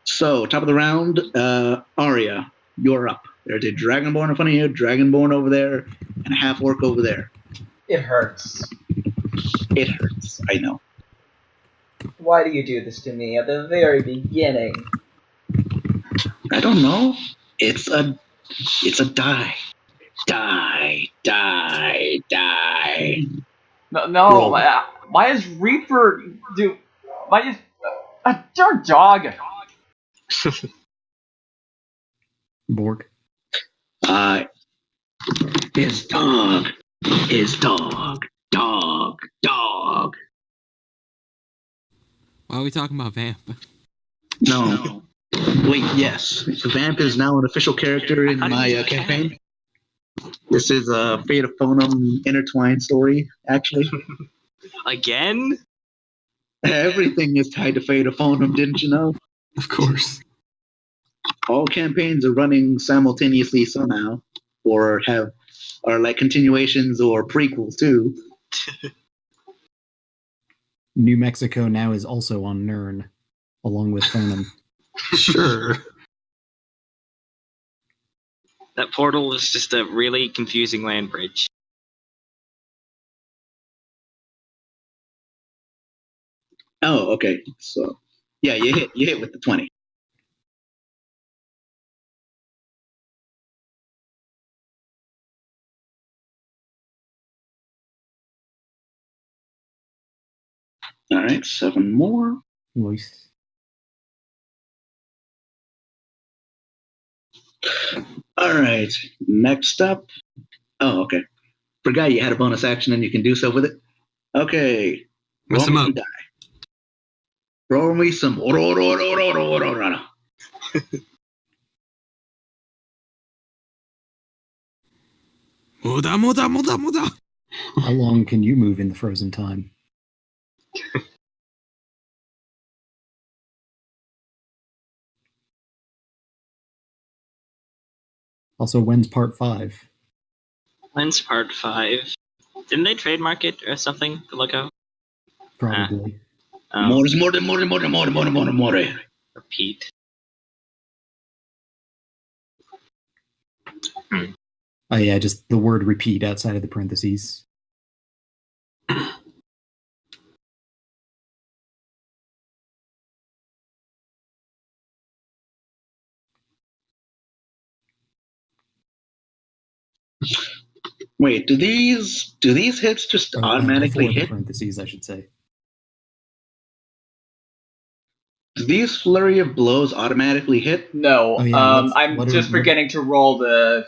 So, top of the round, Arya, you're up. There's a Dragonborn in front of you, Dragonborn over there, and a half-orc over there. It hurts. It hurts, I know. Why do you do this to me at the very beginning? I don't know. It's a die. Die. No. Why is Reaper do? Why is your dog? Borg. His dog. Dog. Why are we talking about Vamp? No. Wait, yes. Vamp is now an official character in my campaign. This is a Fate of Phonum intertwined story, actually. Again? Everything is tied to Fate of Phonum, didn't you know? Of course. All campaigns are running simultaneously somehow, or are like continuations or prequels too. New Mexico now is also on Nern, along with Phonum. Sure. That portal is just a really confusing land bridge. Oh, okay. So, yeah, you hit with the 20. All right, 7 more. Nice. All right, next up. Oh, okay. Forgot you had a bonus action and you can do so with it. Okay. Mess him up. Die. Roll me some. Muda. How long can you move in the frozen time? Also, when's part 5? When's part 5? Didn't they trademark it or something to look out? Probably. More. Repeat. Oh yeah, just the word repeat outside of the parentheses. Wait, do these hits just automatically before hit? The parentheses, I should say. Do these flurry of blows automatically hit? No. Oh, yeah, I'm just forgetting to roll the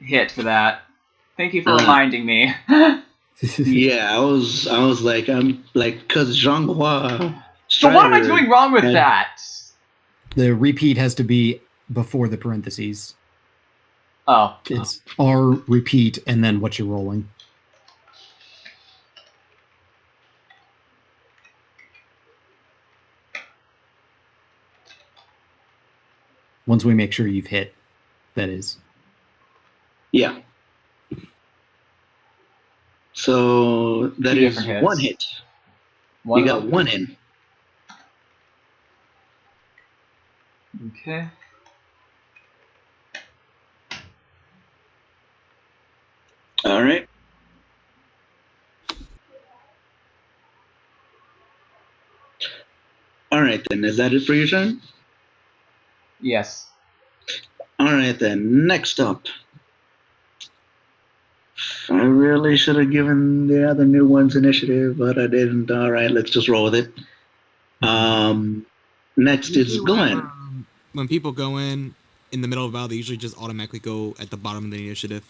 hit for that. Thank you for reminding me. Yeah, I was like, cause Zhonghua. So what am I doing wrong with that? The repeat has to be before the parentheses. Oh. It's R repeat and then what you're rolling. Once we make sure you've hit, that is. Yeah. So that is one hit. You got one in. Okay. All right. All right, then. Is that it for your turn? Yes. All right, then. Next up. I really should have given the other new ones initiative, but I didn't. All right, let's just roll with it. Next is Glenn. When people go in the middle of a battle, they usually just automatically go at the bottom of the initiative.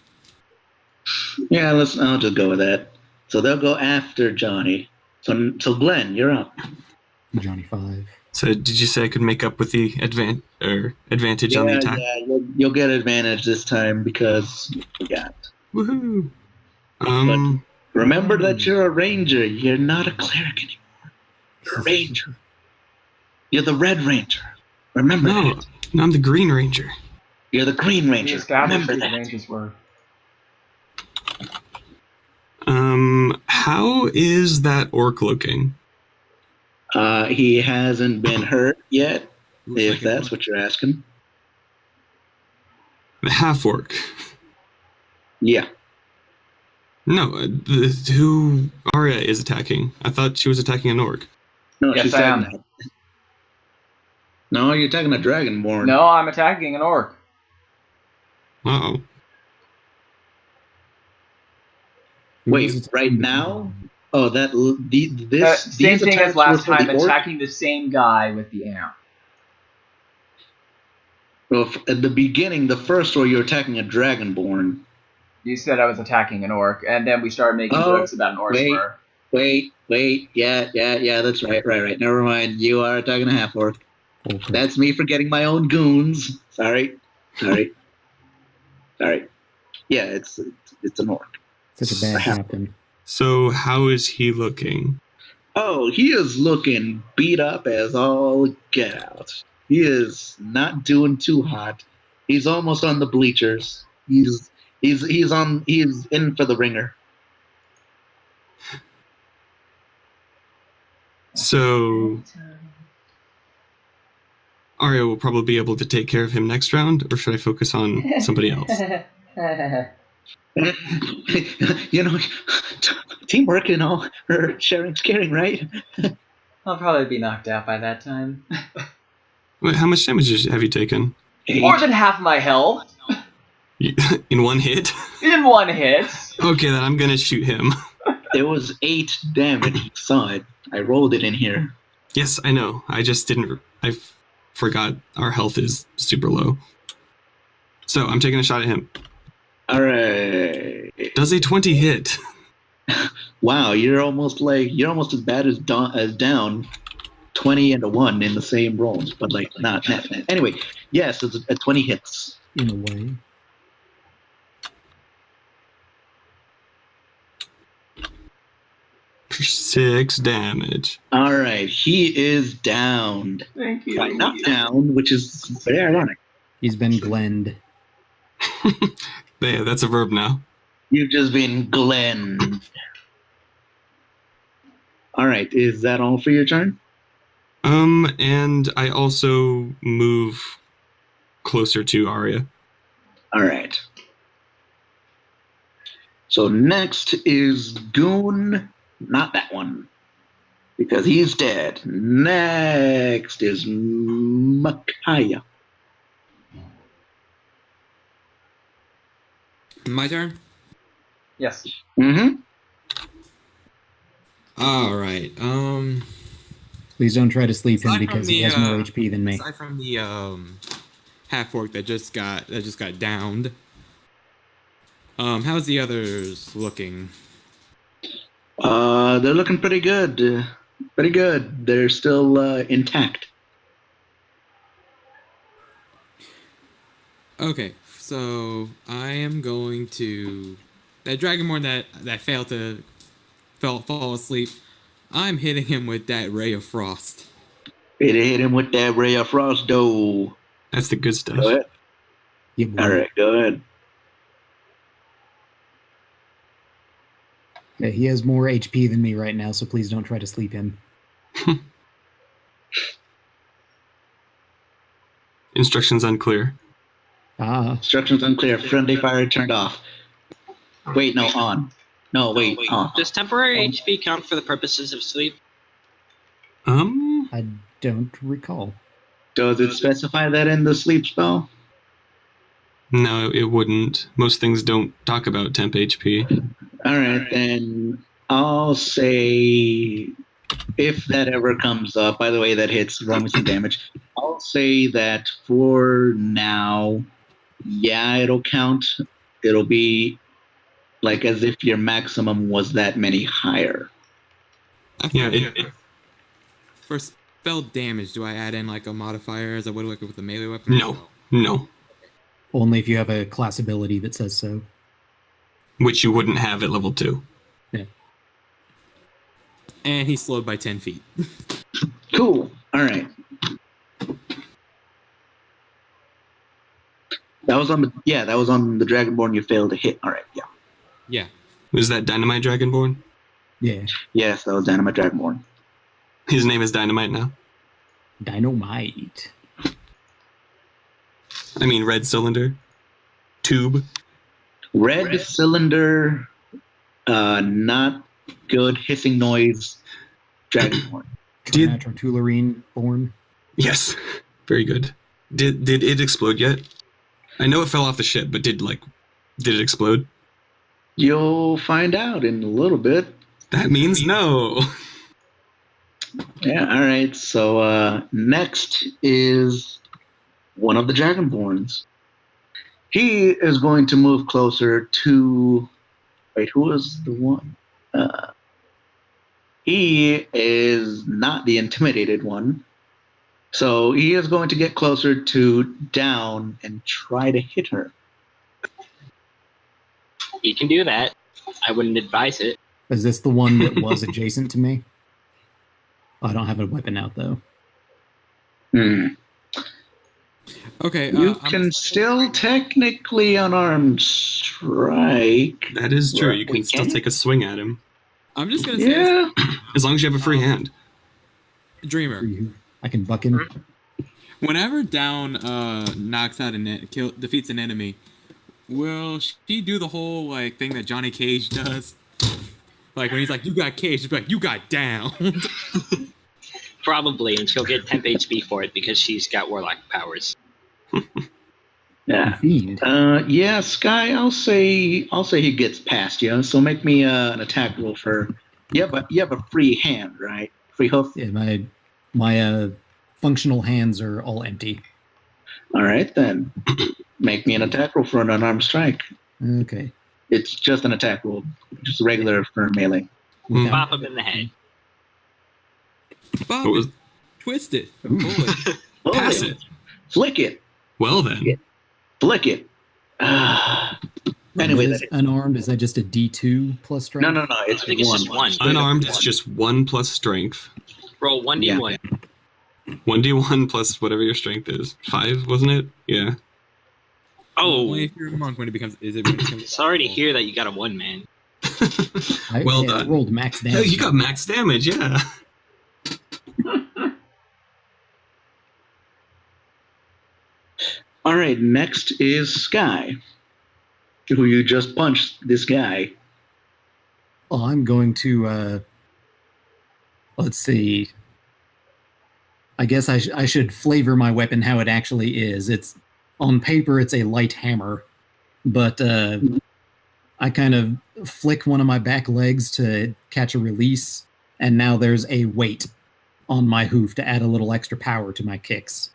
Yeah, I'll just go with that. So they'll go after Johnny. So Glenn, you're up. Johnny 5. So did you say I could make up with the advantage on the attack? Yeah, you'll get advantage this time because you forgot. Woohoo! But remember that you're a ranger. You're not a cleric anymore. You're a ranger. You're the Red Ranger. Remember that. No, I'm the Green Ranger. You're the Green Ranger. Remember that. Rangers were. How is that orc looking? He hasn't been hurt yet. Looks If like that's what you're asking. The half orc. Yeah. No, who Arya is attacking? I thought she was attacking an orc. No, Yes, she's I am. attacking that. No, you're attacking a dragonborn. No, I'm attacking an orc. Uh-oh. Wait, right now? Oh, this Same these thing as attacks were last for time, the orc? attacking the same guy with the amp. Well, at the beginning, the first roll, you're attacking a dragonborn. You said I was attacking an orc, and then we started making jokes about an orc spur. Wait. Yeah, that's right. Never mind. You are attacking a half orc. Okay. That's me forgetting my own goons. Sorry. Yeah, it's an orc. Such a bad captain. So how is he looking? Oh, he is looking beat up as all get out. He is not doing too hot. He's almost on the bleachers. He's in for the ringer. So Arya will probably be able to take care of him next round, or should I focus on somebody else? You know, teamwork and all, or sharing's caring, right? I'll probably be knocked out by that time. Wait, how much damage have you taken? More than half my health In one hit? in one hit. Okay, then I'm gonna shoot him. It was 8 damage. You saw it. I rolled it in here. Yes, I know. I just didn't. I forgot our health is super low. So I'm taking a shot at him. All right. Does a 20 hit? Wow, you're almost as bad as down. 20 and a 1 in the same rolls, but like not. Anyway, yes, it's a 20 hits. In a way. For 6 damage. All right, he is downed. Thank you. Right, not down, which is very ironic. He's been glenned. Yeah, that's a verb now. You've just been glenned. All right, is that all for your turn? And I also move closer to Arya. All right. So next is Goon, not that one, because he's dead. Next is Makaya. My turn? Yes. Mm-hmm. All right. Please don't try to sleep him Aside because from he the, has more HP than me. Aside from the half orc that just got downed. How's the others looking? They're looking pretty good. Pretty good. They're still intact. Okay, so I am going to that dragonborn that failed to fall asleep. I'm hitting him with that ray of frost. Hit him with that ray of frost, though. That's the good stuff. Go ahead. Yeah, boy. All right, go ahead. Yeah, he has more HP than me right now, so please don't try to sleep him. Instructions unclear. Instructions unclear. Friendly fire turned off. Wait, no, on. No, wait, on. Does temporary HP count for the purposes of sleep? I don't recall. Does it specify that in the sleep spell? No, it wouldn't. Most things don't talk about temp HP. All right, then I'll say if that ever comes up, by the way, that hits, roll me some damage. I'll say that for now, yeah, it'll count. It'll be like as if your maximum was that many higher. Yeah, For spell damage, do I add in like a modifier as I would like with a melee weapon? no. Only if you have a class ability that says so. Which you wouldn't have at level 2. Yeah. And he's slowed by 10 feet. Cool. All right. That was on the Dragonborn you failed to hit. All right, yeah. Yeah. Was that Dynamite Dragonborn? Yeah. Yes, that was Dynamite Dragonborn. His name is Dynamite now. Dynamite. I mean, red cylinder. Tube. Red cylinder, not good. Hissing noise, dragonborn. Did- Nitrotulurine born. Yes. Very good. Did it explode yet? I know it fell off the ship, but did it explode? You'll find out in a little bit. That means no. Yeah, all right. So next is one of the dragonborns. He is going to move closer to. Wait, who was the one? He is not the intimidated one. So he is going to get closer to Down and try to hit her. You can do that. I wouldn't advise it. Is this the one that was adjacent to me? I don't have a weapon out though. Okay. You can still technically unarmed strike. That is true. Right. You can We still can? take a swing at him. I'm just gonna say, Yeah. As long as you have a free hand. Dreamer. I can buck him. Whenever Down knocks out defeats an enemy, will she do the whole like thing that Johnny Cage does? Like when he's like, "You got caged," she'll be like, "You got downed." Probably, and she'll get temp HP for it because she's got warlock powers. Yeah. Fiend. Yeah, Sky. I'll say he gets past you. So make me an attack roll for. Yeah, but you have a free hand, right? Free hoof. Yeah, my functional hands are all empty. All right then. Make me an attack roll for an unarmed strike. Okay. It's just an attack roll, just regular for melee. Without- Pop him in the head. Bob, What was- twist it. Ooh. Pull it. Oh, Pass it. Flick it. Well then. Yeah. Flick it. Anyway, What is unarmed? Is that just a D2 plus strength? no. It's I think it's one. just one. Unarmed, it's just 1 plus strength. Roll 1d1. 1d1 plus whatever your strength is. 5, wasn't it? Yeah. Only Oh, if you're a monk when it becomes. Is it? When it becomes sorry to hear that you got a 1 man. Well I done. rolled max No, damage. you got max damage, yeah. All right, next is Sky, who you just punched. This guy. Oh, I'm going to. Let's see. I guess I should flavor my weapon how it actually is. It's on paper, it's a light hammer, but I kind of flick one of my back legs to catch a release, and now there's a weight on my hoof to add a little extra power to my kicks.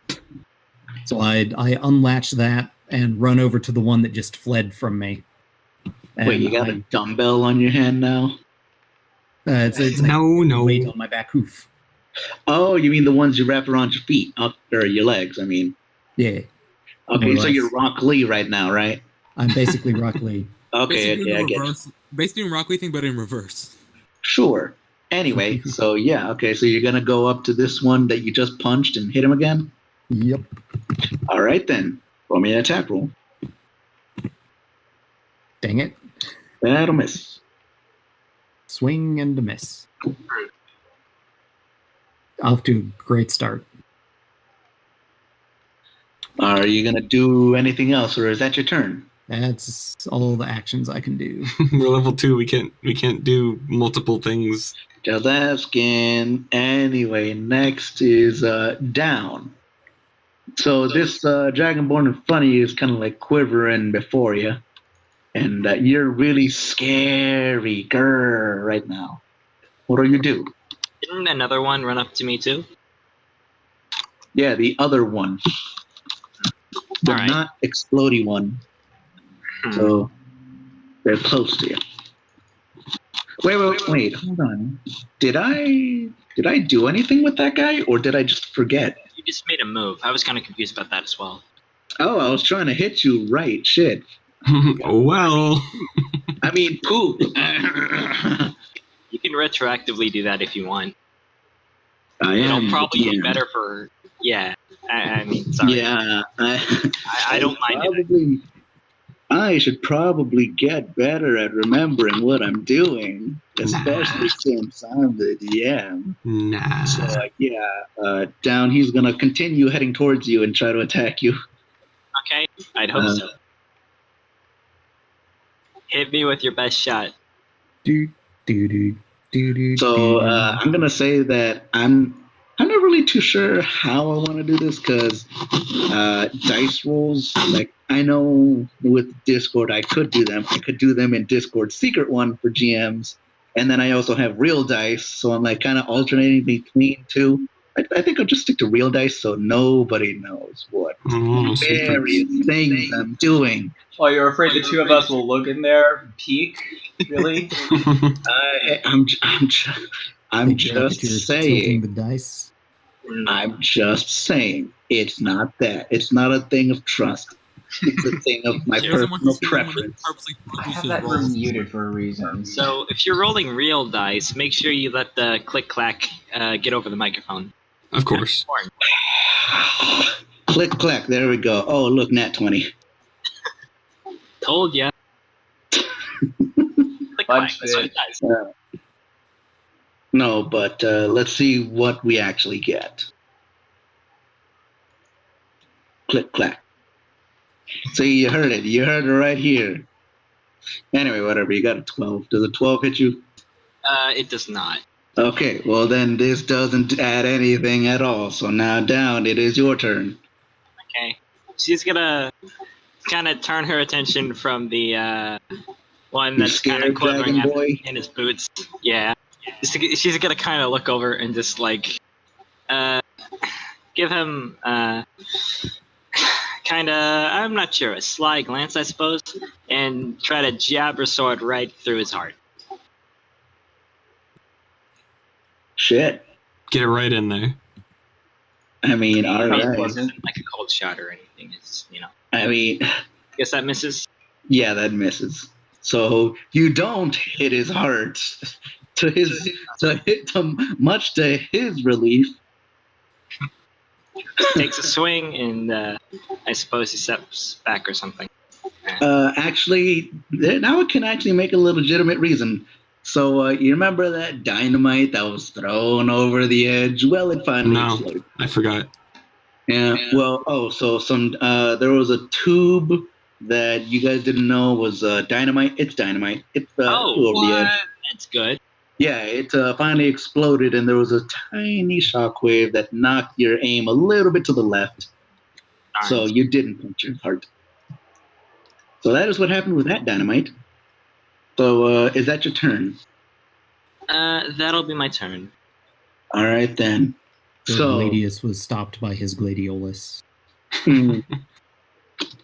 So I unlatch that and run over to the one that just fled from me. And Wait, you got a dumbbell on your hand now? it's like No. weight on my back hoof. Oh, you mean the ones you wrap around your feet, or your legs? I mean. Yeah, Okay, More or so you're less. Rock Lee right now, right? I'm basically Rock Lee. Okay, basically I doing get it. reverse, basically doing Rock Lee thing, but in reverse. Sure. Anyway, so yeah, okay, so you're gonna go up to this one that you just punched and hit him again? Yep. All right then. Roll me an attack roll. Dang it. That'll miss. Swing and a miss. Off to a great start. Are you gonna do anything else, or is that your turn? That's all the actions I can do. We're level 2, we can't do multiple things. Just asking. Anyway, next is Down. So this Dragonborn in front of you is kind of like quivering before you, and you're really scary, grrr, right now. What do you do? Didn't another one run up to me too? Yeah, the other one, the All right. not explodey one. So they're close to you. Wait, hold on. Did I do anything with that guy, or did I just forget? You just made a move. I was kind of confused about that as well. Oh, I was trying to hit you right. Shit. Oh well. I mean, poop. You can retroactively do that if you want. I It'll am. probably be yeah. better for. Yeah. I mean, sorry. Yeah. I don't mind it. probably, I should probably get better at remembering what I'm doing, especially since I'm the DM. Nah. So, Down, he's going to continue heading towards you and try to attack you. Okay, I'd hope so. Hit me with your best shot. Do do do do do. So I'm gonna say that I'm not really too sure how I want to do this because dice rolls, like I know with Discord I could do them. I could do them in Discord secret one for GMs, and then I also have real dice. So I'm like kind of alternating between two. I think I'll just stick to real dice so nobody knows what various things I'm doing. Oh, you're afraid the two of us will look in there and peek? Really? I'm Think you're just tilting saying. the dice. I'm just saying. It's not that. It's not a thing of trust. It's a thing of my He doesn't want to personal see anyone preference. purposely I produce have his that room rolls. muted for a reason. So if you're rolling real dice, make sure you let the click clack get over the microphone. Of course. Click, clack. There we go. Oh, look, nat 20. Told ya. Click clack. Fudged That's what it. it does. No, but let's see what we actually get. Click, clack. See, you heard it. You heard it right here. Anyway, whatever. You got a 12. Does a 12 hit you? It does not. Okay, well then this doesn't add anything at all. So now down, it is your turn. Okay. She's gonna kind of turn her attention from the one You that's kind of scared, quivering Dragon Boy? in his boots. Yeah. She's gonna kind of look over and just like give him kind of, I'm not sure, a sly glance, I suppose, and try to jab her sword right through his heart. Shit. Get it right in there. I mean, all It right. wasn't like a cold shot or anything. It's, I mean, guess that misses. yeah, that misses. So you don't hit his heart. Much to his relief. Takes a swing, and I suppose he steps back or something. Actually, now it can actually make a legitimate reason. So you remember that dynamite that was thrown over the edge? Well, it finally exploded. I forgot. Yeah. Well, so there was a tube that you guys didn't know was dynamite. It's dynamite. It flew over the edge. That's good. Yeah, it finally exploded, and there was a tiny shockwave that knocked your aim a little bit to the left. Darn. So you didn't puncture his heart. So that is what happened with that dynamite. So is that your turn? That'll be my turn. All right, then. The Gladius was stopped by his gladiolus.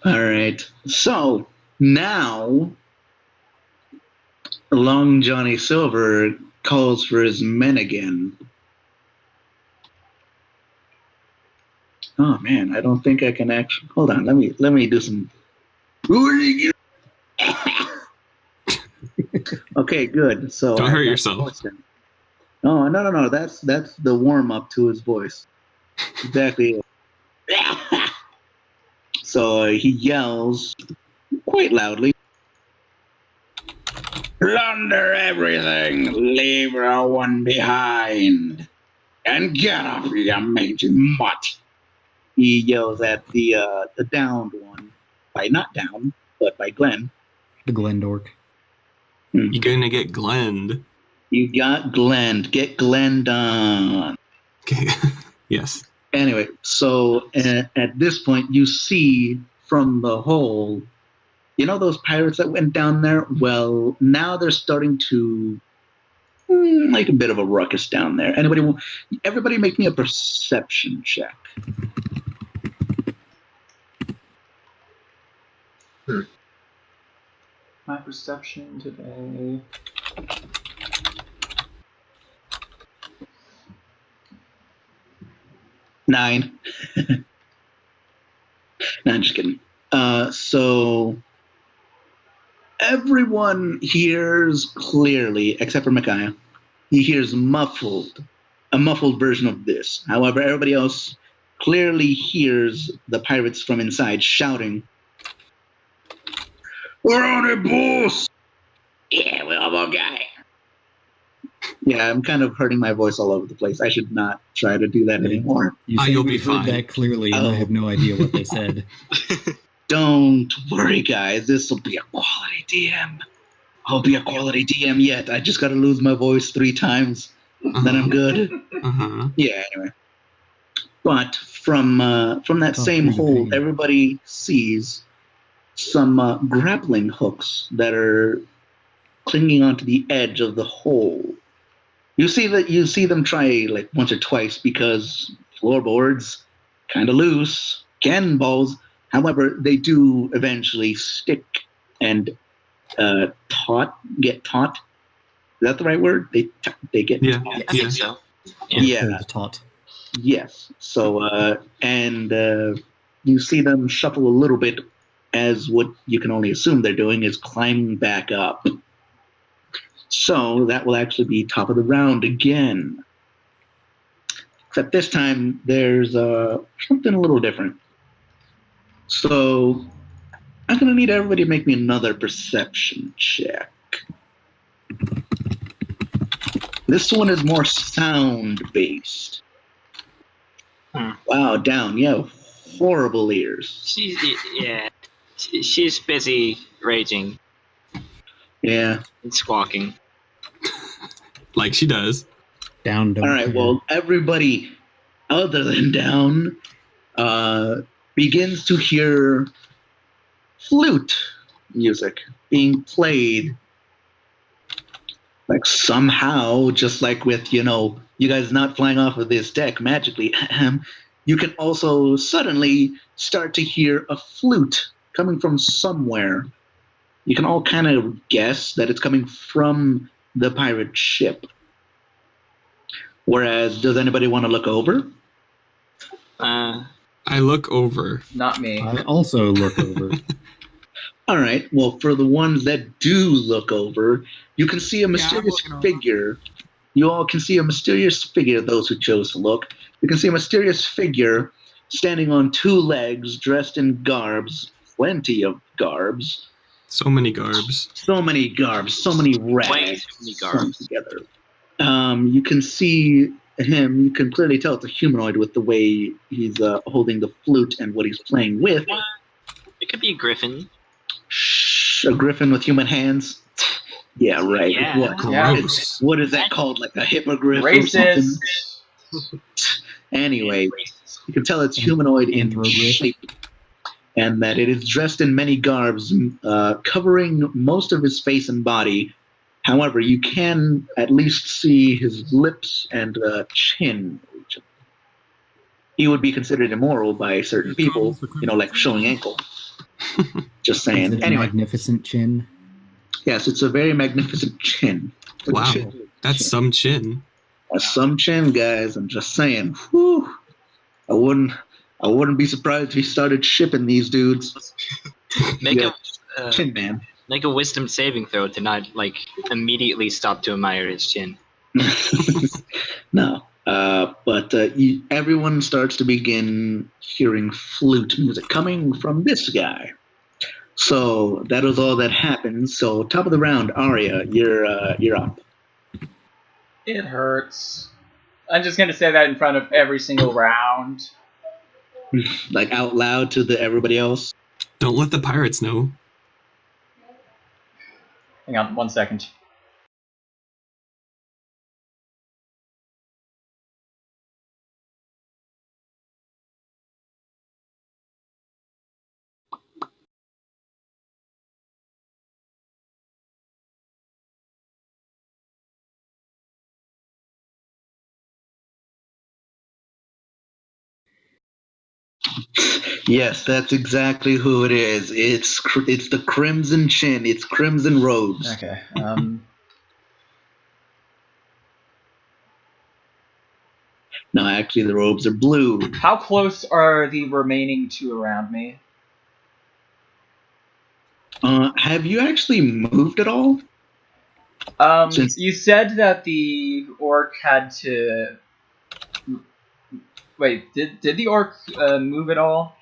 All right. So now, Long Johnny Silver calls for his men again. Oh man, I don't think I can actually. Hold on. Let me do some. Okay, good. So Don't hurt yourself. No. That's the warm up to his voice. Exactly. So he yells quite loudly. Plunder everything, leave no one behind, and get off your mangy mutt. He yells at the downed one, by not down, but by Glenn. The Glendork. You're gonna get glenned. You got Glenn. Get Glenn done. Okay. Yes. Anyway, so at this point, you see from the hole, you know those pirates that went down there? Well, now they're starting to make a bit of a ruckus down there. Everybody make me a perception check. My perception today. Nine. No, I'm just kidding. So everyone hears clearly, except for Micaiah. He hears a muffled version of this. However, everybody else clearly hears the pirates from inside shouting, "We're on a boss!" Yeah, we're on a guy. Yeah, I'm kind of hurting my voice all over the place. I should not try to do that anymore. You say you'll we be heard fine. that clearly, and I have no idea what they said. Don't worry, guys. This will be a quality DM. I'll be a quality DM yet. I just got to lose my voice 3 times. Then I'm good. Uh-huh. Yeah, anyway. But from that Talk same through the hole, pain. everybody sees some grappling hooks that are clinging onto the edge of the hole. You see them try like once or twice because floorboards kind of loose, cannonballs. However, they do eventually stick and get taut. Is that the right word? They get Yeah. I Yeah. think so. Yeah. Hold taut. Yes. So you see them shuffle a little bit as what you can only assume they're doing is climbing back up. So that will actually be top of the round again. Except this time there's something a little different. So I'm gonna need everybody to make me another perception check. This one is more sound based. Wow, down. Yeah, horrible ears. She's busy raging Yeah. and squawking. Like she does. Down. Don't All right. care. Well, everybody other than down begins to hear flute music being played. Like somehow, just like with you guys not flying off of this deck magically, you can also suddenly start to hear a flute coming from somewhere. You can all kind of guess that it's coming from the pirate ship. Whereas, does anybody want to look over? I look over. Not me. I also look over. All right. Well, for the ones that do look over, you can see a mysterious looking over. figure. You all can see a mysterious figure, those who chose to look. You can see a mysterious figure standing on 2 legs, dressed in garbs, plenty of garbs. So many garbs. So many garbs, so many Way rags too many strung garbs. together. You can see him. You can clearly tell it's a humanoid with the way he's holding the flute and what he's playing with. It could be a griffin. Shh, a griffin with human hands. Yeah, right. Yeah. What? Yeah. Gross. What is that called? Like a hippogriff or something? Racist. Anyway, you can tell it's humanoid in Anthrogriff. shape, and that it is dressed in many garbs, covering most of his face and body. However, you can at least see his lips and chin. He would be considered immoral by certain people, like showing ankle. Just Is saying. it a Anyway, magnificent chin? yes, it's a very magnificent chin. Wow. Chin. That's some chin. That's some chin, guys. I'm just saying. Whew. I wouldn't be surprised if he started shipping these dudes. Make Yeah. a Chin man. make a wisdom saving throw to not immediately stop to admire his chin. No. But everyone starts to begin hearing flute music coming from this guy. So that is all that happens. So top of the round, Arya, you're up. It hurts. I'm just gonna say that in front of every single round. Like out loud to everybody else. Don't let the pirates know. Hang on 1 second. Yes, that's exactly who it is. It's the Crimson Chin. It's Crimson Robes. Okay. No, actually, the robes are blue. How close are the remaining 2 around me? Have you actually moved at all? Since- You said that the orc had to. Wait, did the orc move at all?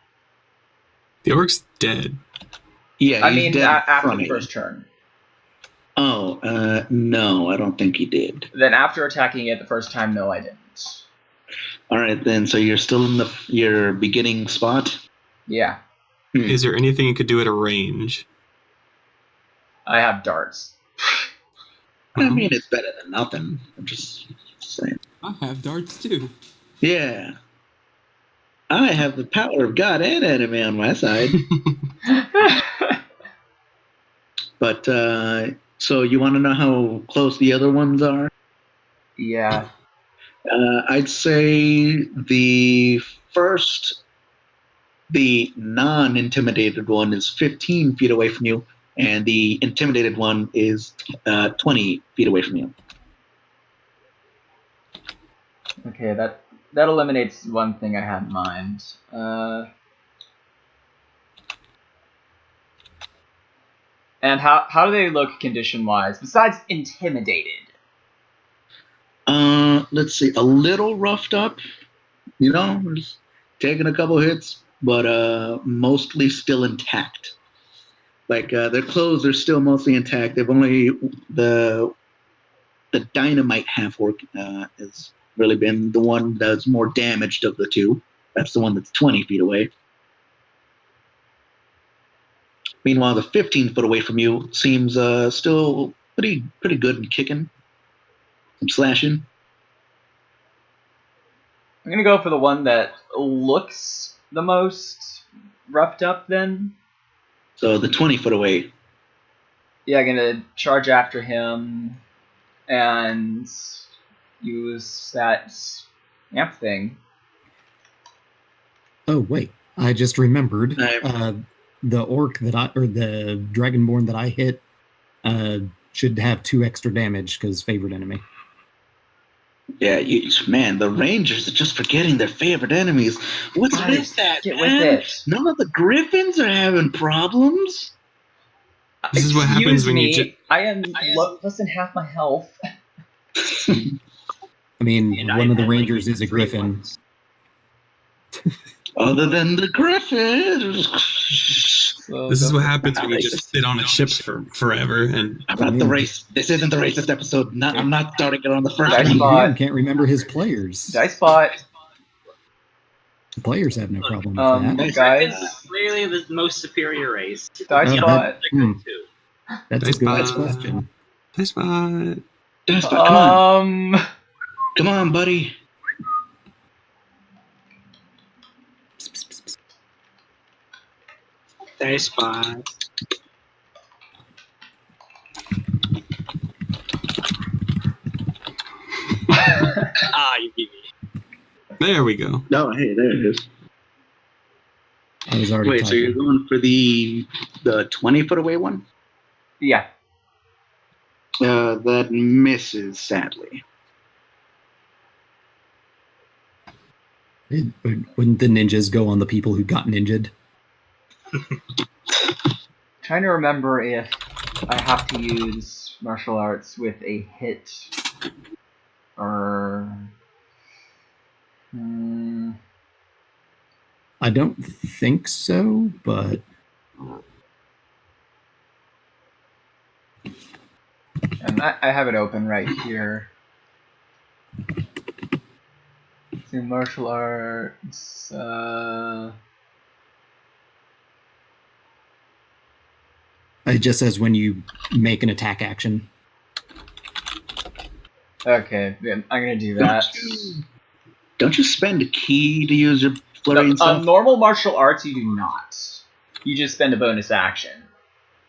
The orc's dead. Yeah, I he's mean, dead after from the it. first turn. Oh, no, I don't think he did. Then after attacking it the first time, no, I didn't. All right, then. So you're still in your beginning spot. Yeah. Is there anything you could do at a range? I have darts. I mean, it's better than nothing. I'm just saying. I have darts too. Yeah. I have the power of God and anime on my side. But, so you want to know how close the other ones are? Yeah. I'd say the non-intimidated one is 15 feet away from you, and the intimidated one is 20 feet away from you. Okay, that eliminates one thing I had in mind. And how do they look condition-wise, besides intimidated? Let's see, a little roughed up, just taking a couple hits, but mostly still intact. Like their clothes are still mostly intact. They've only the dynamite half orc has really been the one that's more damaged of the two. That's the one that's 20 feet away. Meanwhile, the 15 foot away from you seems still pretty good and kicking, some slashing. I'm gonna go for the one that looks the most roughed up then. So the 20 foot away. Yeah, I'm gonna charge after him and use that amp thing. Oh wait, I just remembered. The orc the dragonborn that I hit should have 2 extra damage because favored enemy. Yeah, man, the Rangers are just forgetting their favorite enemies. What's Guys, with that, get man? with it. None of the Griffins are having problems. This is what happens when you I am less than half my health. I mean, one of the rangers is a griffin. Other than the Griffins. This is what happens when you just sit on a ship for forever. And I'm not the race. This isn't the racist episode. I'm not starting it on the first Dice one. bot. Can't remember his players. Dice bot. The players have no problem with that. Guys. Clearly the most superior race. Dice bot. That's Dice a good bot. question. Dice bot. Dice bot, come on. Um. Come on, buddy. Dice bot. You beat me. There we go. Oh, hey, there it is. I was already Wait, so you're going for the 20 foot away one? Yeah. That misses, sadly. Wouldn't the ninjas go on the people who got ninja'd? Trying to remember if I have to use martial arts with a hit or. I don't think so, but And I have it open right here. So martial arts. it just says when you make an attack action. Okay, I'm gonna do that. Don't you spend a key to use your flurry and stuff? Normal martial arts, you do not. You just spend a bonus action.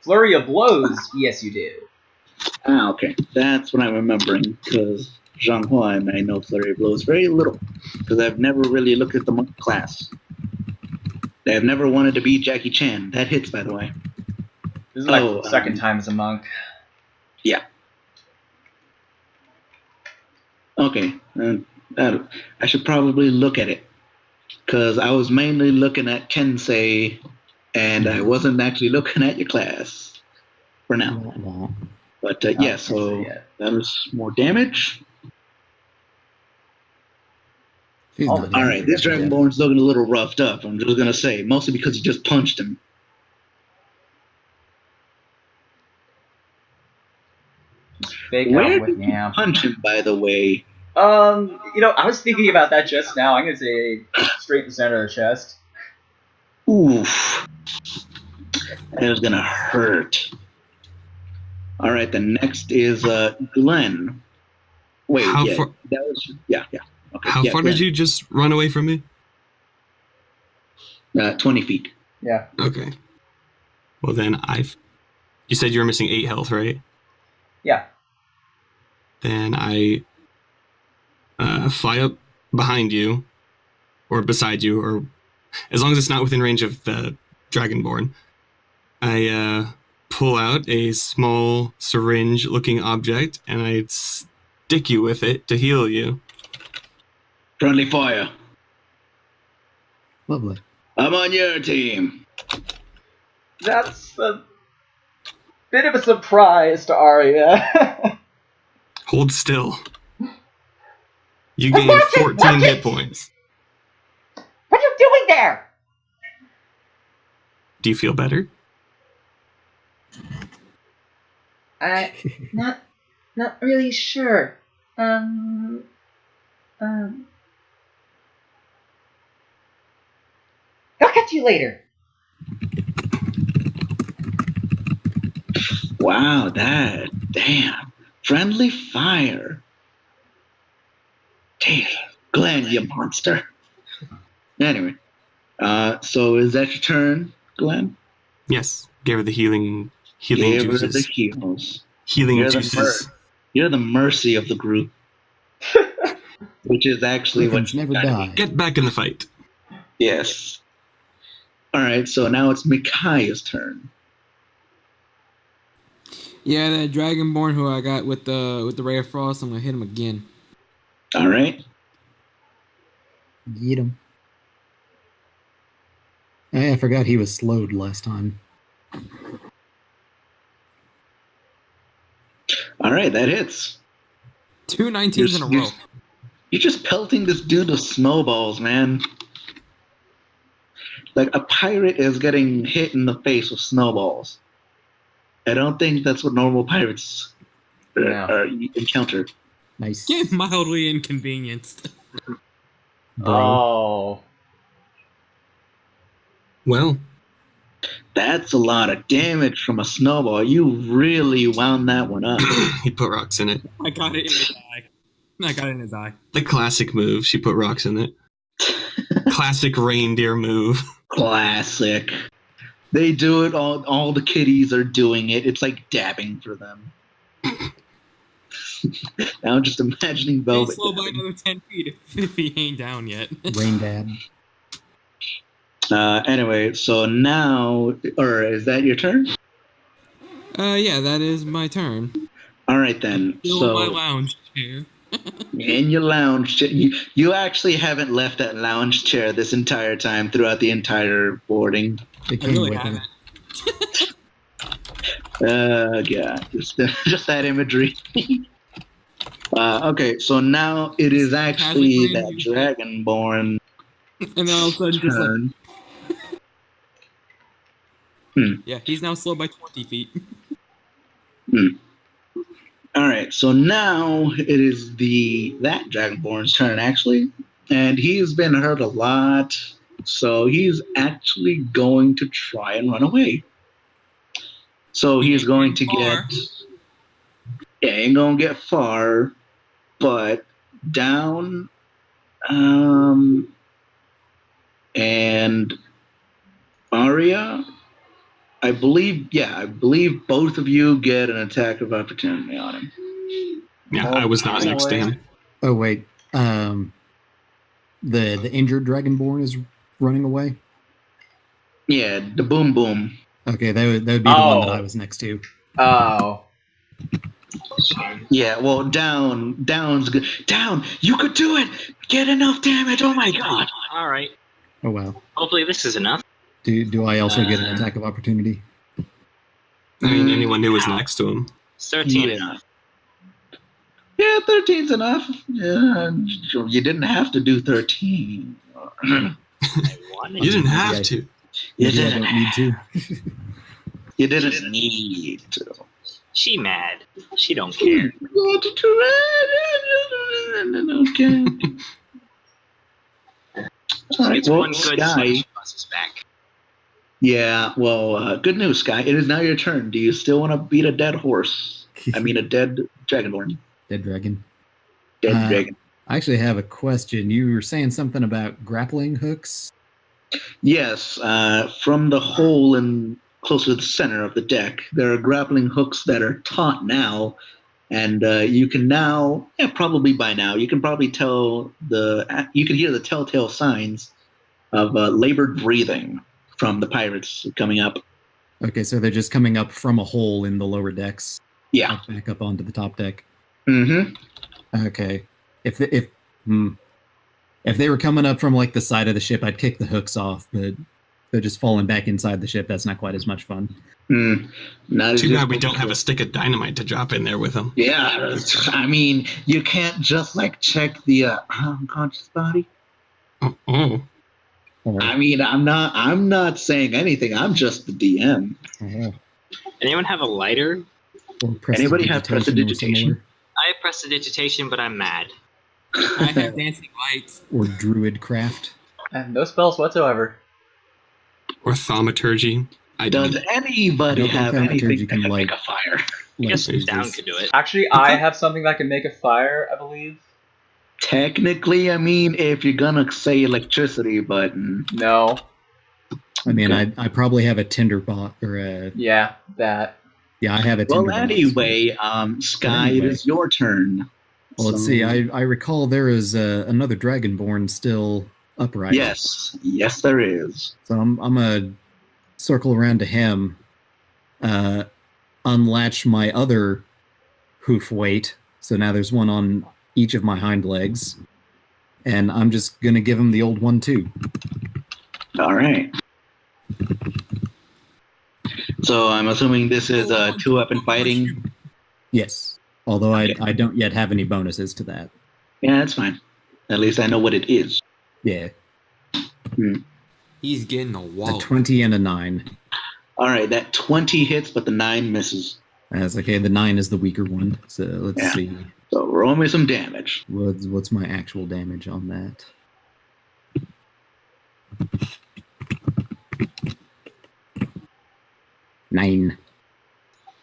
Flurry of blows, yes, you do. Ah, okay. That's what I'm remembering, because Zhanghua and I know flurry of blows very little, because I've never really looked at the monk class. I've never wanted to be Jackie Chan. That hits, by the way. This is my second time as a monk. Yeah. Okay. I should probably look at it, because I was mainly looking at Kensei, and I wasn't actually looking at your class for now. But yeah, so that was more damage. All right, this Dragonborn's looking a little roughed up, I'm just going to say, mostly because you just punched him. Where did you punch him, by the way? I was thinking about that just now. I'm going to say straight in the center of the chest. Oof. That is gonna hurt. All right, the next is Glenn. Wait, How yeah, far? that was yeah. Okay, How yeah, far Glenn. did you just run away from me? 20 feet. Yeah. Okay. Well then, You said you were missing 8 health, right? Yeah. Then I fly up behind you, or beside you, or as long as it's not within range of the Dragonborn. I pull out a small syringe-looking object, and I stick you with it to heal you. Friendly fire. Lovely. I'm on your team. That's a bit of a surprise to Arya. Hold still. You I'm gain watching, 14 watch hit it! points. What are you doing there? Do you feel better? Not really sure. I'll catch you later. Wow, damn. Friendly fire. Damn, Glenn, you monster. Anyway, so is that your turn, Glenn? Yes. Gave her the healing Give her the juices. heals. Healing You're juices. You're the mercy of the group, which is actually what Griffins you never gotta die. be. Get back in the fight. Yes. All right, so now it's Micaiah's turn. Yeah, that Dragonborn who I got with the Ray of Frost, I'm gonna hit him again. All right. Get him. I forgot he was slowed last time. All right, that hits. 2 19s in a row. You're just pelting this dude with snowballs, man. Like a pirate is getting hit in the face with snowballs. I don't think that's what normal pirates encounter. Nice. Get mildly inconvenienced. Bro. Oh. Well, That's a lot of damage from a snowball. You really wound that one up. he put rocks in it. I got it in his eye. I got it in his eye. The classic move. She put rocks in it. Classic reindeer move. Classic. They do it. All the kiddies are doing it. It's like dabbing for them. Now I'm just imagining He's Velvet. slow by dabbing. another 10 feet if he ain't down yet. Rain dab. Anyway, so now, or is that your turn? Yeah, that is my turn. All right then. Still in my lounge chair. In your lounge chair, you actually haven't left that lounge chair this entire time throughout the entire boarding. It I came really with haven't. it. Yeah, just that imagery. Okay, so now it is actually that Dragonborn And then all of a sudden, just like, turn. yeah, he's now slow by 20 feet. All right, so now it is that Dragonborn's turn actually, and he's been hurt a lot, so he's actually going to try and run away. So he's going to Far. ain't gonna get far, but down, and Arya, I believe both of you get an attack of opportunity on him. Yeah, I was not next to him. Oh wait. The injured Dragonborn is running away. Yeah, the boom boom. Okay, that would be the one that I was next to. Oh. Yeah, well, down's good. Down, you could do it. Get enough damage. Oh my god. All right. Oh wow. Hopefully this is enough. Do I also get an attack of opportunity? I mean, anyone who was next to him. It's 13 Yeah. enough. Yeah, 13's enough. Yeah, you didn't have to do 13. I wanted You didn't to. have to. You Maybe I didn't. don't need to. You didn't need to. She mad. She don't care. Okay. All right. It's Well, one good Sky. slice. She busts back. Yeah, well, good news, Sky. It is now your turn. Do you still want to beat a dead horse? I mean, a dead dragonborn. Dead dragon. Dead dragon. I actually have a question. You were saying something about grappling hooks. Yes, from the hole in close to the center of the deck, there are grappling hooks that are taut now, and you can now, probably by now, you can probably you can hear the telltale signs of labored breathing from the pirates coming up. Okay, so they're just coming up from a hole in the lower decks. Yeah. Back up onto the top deck. Mm-hmm. Okay. If they were coming up from like the side of the ship, I'd kick the hooks off, but they're just falling back inside the ship. That's not quite as much fun. Not Too bad we don't have a stick of dynamite to drop in there with them. Yeah, I mean, you can't just like check the unconscious body. Oh. I mean, I'm not saying anything. I'm just the DM. Anyone have a lighter? Anybody have prestidigitation? I have prestidigitation, but I'm mad. I have dancing lights. Or druid craft. I have no spells whatsoever. Or thaumaturgy. Does anybody have anything that can light make a fire? I guess Down could do it. Actually, I have something that can make a fire, I believe. Technically, I mean, if you're gonna say electricity, but No. I mean, I probably have a tinderbox or a... Yeah, that. Yeah, I have a well, tinderbox. Anyway, Sky, it is your turn. Well, let's see. I recall there is another dragonborn still upright. Yes, there is. So I'm gonna circle around to him, unlatch my other hoof weight. So now there's one on each of my hind legs, and I'm just gonna give him the old 1-2. All right. So I'm assuming this is a 2-weapon fighting. Yes. Although I don't yet have any bonuses to that. Yeah, that's fine. At least I know what it is. Yeah. He's getting a wall. A 20 and a 9. All right, that 20 hits, but the 9 misses. That's okay. The 9 is the weaker one. So let's see. So roll me some damage. What's my actual damage on that? Nine.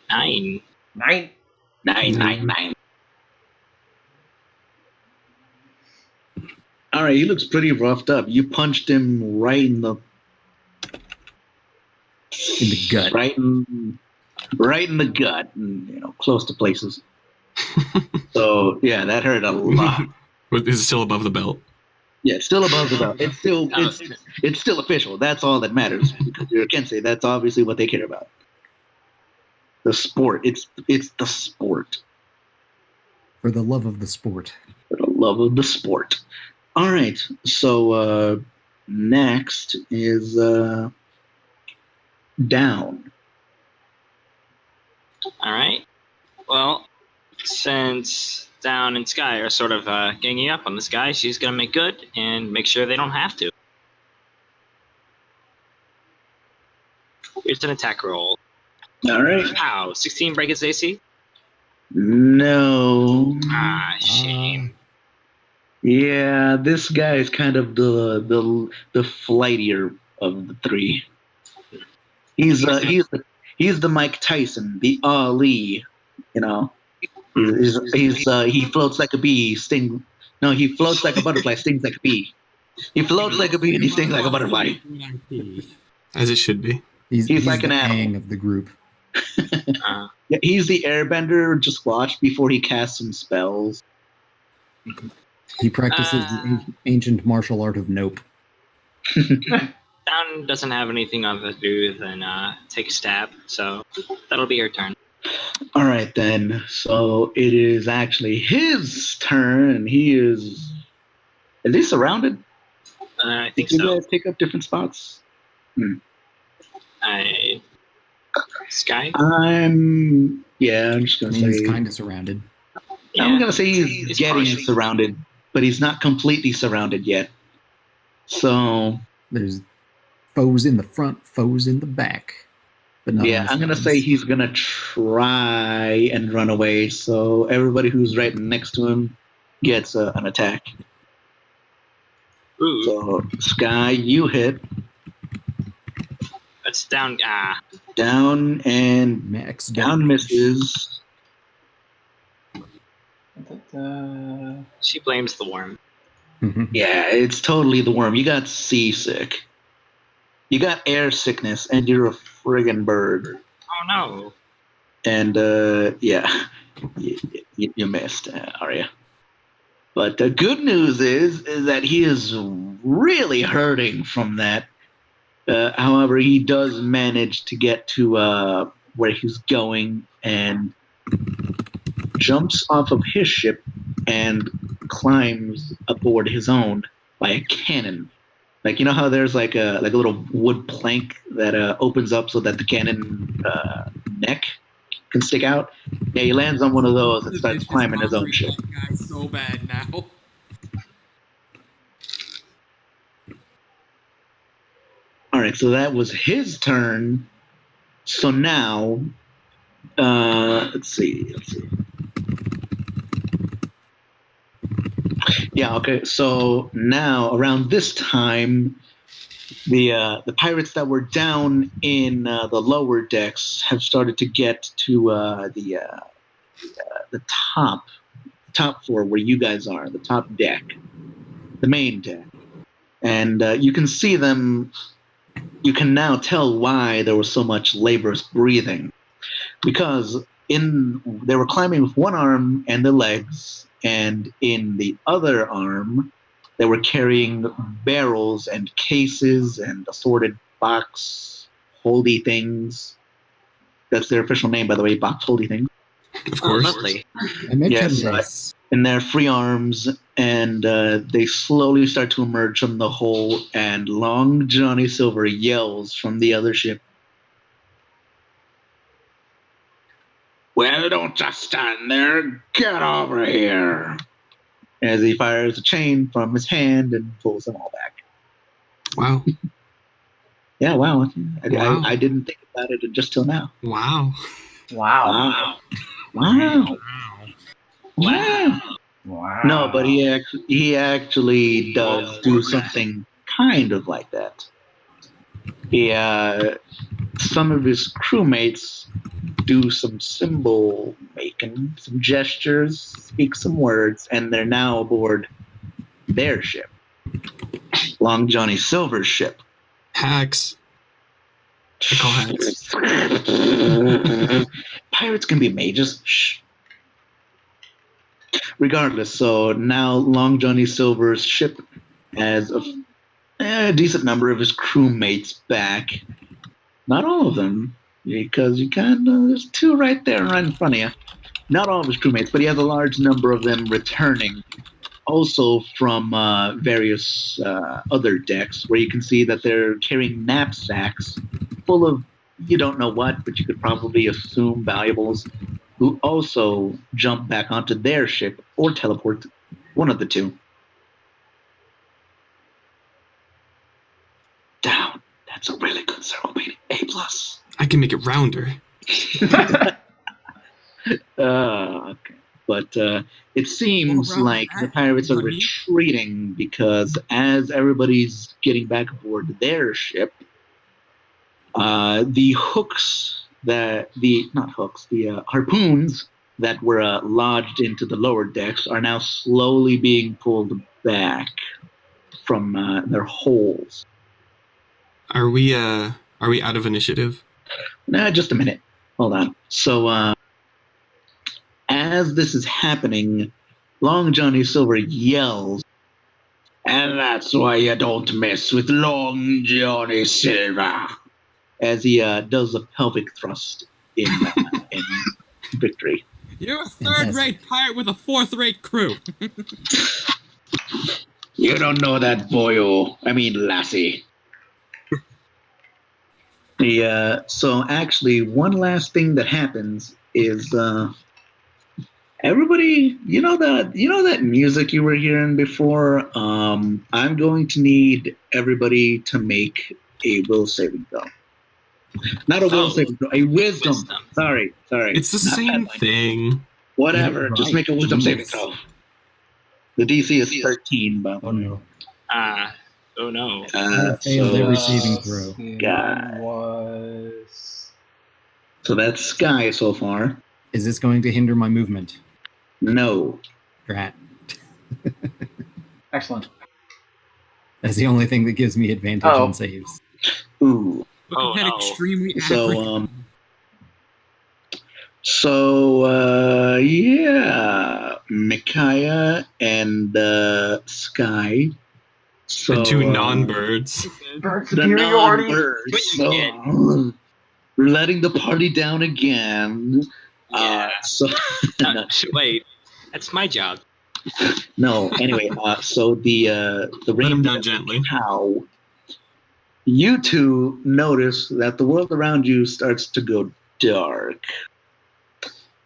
Nine. All right, he looks pretty roughed up. You punched him right in the gut. Right in the gut, and close to places. So yeah, that hurt a lot. Is it still above the belt? Yeah, it's still above the belt. It's still official. That's all that matters. Because you're a Kensei, that's obviously what they care about. The sport. It's the sport. For the love of the sport. For the love of the sport. All right. So next is Down. All right. Well, since Down and Sky are sort of ganging up on this guy, she's gonna make good and make sure they don't have to. Here's an attack roll. All right. Wow, 16 break its AC? No. Ah, shame. Yeah, this guy is kind of the flightier of the three. He's the Mike Tyson, the Ali, he floats like a bee, he floats like a butterfly, stings like a bee. He floats like a bee and he stings like a butterfly. As it should be. He's like the an animal. Aang of the group. Yeah, he's the airbender. Just watch before he casts some spells. He practices the ancient martial art of nope. Down doesn't have anything other to do than take a stab, so that'll be her turn. All right, then. So it is actually his turn, and he is... Is he surrounded? I think Did you so. guys pick up different spots? Sky? I'm just going to say... He's kind of surrounded. Yeah. I'm going to say he's getting partially. surrounded, but he's not completely surrounded yet. So... There's foes in the front, foes in the back. But not yeah, on I'm going to sides. say he's going to try and run away, so everybody who's right next to him gets an attack. Ooh. So, Sky, you hit. It's down. Down and Max down damage. misses. She blames the worm. Yeah, it's totally the worm. You got seasick. You got air sickness, and you're a friggin' bird. Oh no. And yeah, you missed, Arya. But the good news is that he is really hurting from that. However, he does manage to get to where he's going and jumps off of his ship and climbs aboard his own by a cannon. Like, you know how there's like a little wood plank that opens up so that the cannon neck can stick out? Yeah, he lands on one of those and starts climbing his own ship. That guy's so bad now. All right, so that was his turn. So now, let's see. Yeah, okay. So now, around this time, the pirates that were down in the lower decks have started to get to the top floor where you guys are, the top deck, the main deck, and you can see them. You can now tell why there was so much laborious breathing, because they were climbing with one arm and the legs, and in the other arm they were carrying barrels and cases and assorted box holdy things. That's their official name, by the way, box holdy things. Of course. Lovely. Yes. In their free arms, and they slowly start to emerge from the hole, and Long Johnny Silver yells from the other ship, "Well, don't just stand there. Get over here." As he fires a chain from his hand and pulls them all back. Wow. Yeah, wow. Wow. I didn't think about it just till now. Wow. Wow. Wow. Wow. Wow. No, but he actually does do something kind of like that. Some of his crewmates do some symbol making, some gestures, speak some words, and they're now aboard their ship, Long Johnny Silver's ship. Hacks. I call hacks. Pirates can be mages. Shh. Regardless, so now Long Johnny Silver's ship has a decent number of his crewmates back. Not all of them, because you there's two right there, right in front of you. Not all of his crewmates, but he has a large number of them returning. Also from various other decks, where you can see that they're carrying knapsacks full of you don't know what, but you could probably assume valuables, who also jump back onto their ship or teleport, one of the two. Down. That's a really good circle beating. A+. I can make it rounder. Okay. But it seems like the pirates are retreating, because as everybody's getting back aboard their ship, the harpoons that were lodged into the lower decks are now slowly being pulled back from their holes. Are we out of initiative? Nah, just a minute. Hold on. So, as this is happening, Long Johnny Silver yells, "And that's why you don't mess with Long Johnny Silver," as he does a pelvic thrust in victory. You're a third-rate pirate with a fourth-rate crew. You don't know that, boyo. I mean, lassie. So actually, one last thing that happens is everybody, you know that music you were hearing before. I'm going to need everybody to make a will saving throw. Not a will saving throw, a wisdom. Sorry. It's the same thing. Whatever. Yeah, right. Just make a wisdom saving Jeez. throw. The DC is 13, but Oh no. Oh no. I failed every saving throw. God. So that's Sky so far. Is this going to hinder my movement? No. Drat. Excellent. That's the only thing that gives me advantage Oh. on saves. Ooh. Look Oh, at that no. extremely So, average. yeah, Micaiah and Sky. So, The two non-birds. Bird the superiority. non-birds. What you get? So, we're letting the party down again. Yeah. So, no, Wait, that's my job. no. Anyway, so the Let him reindeer down gently. cow. You two notice that the world around you starts to go dark.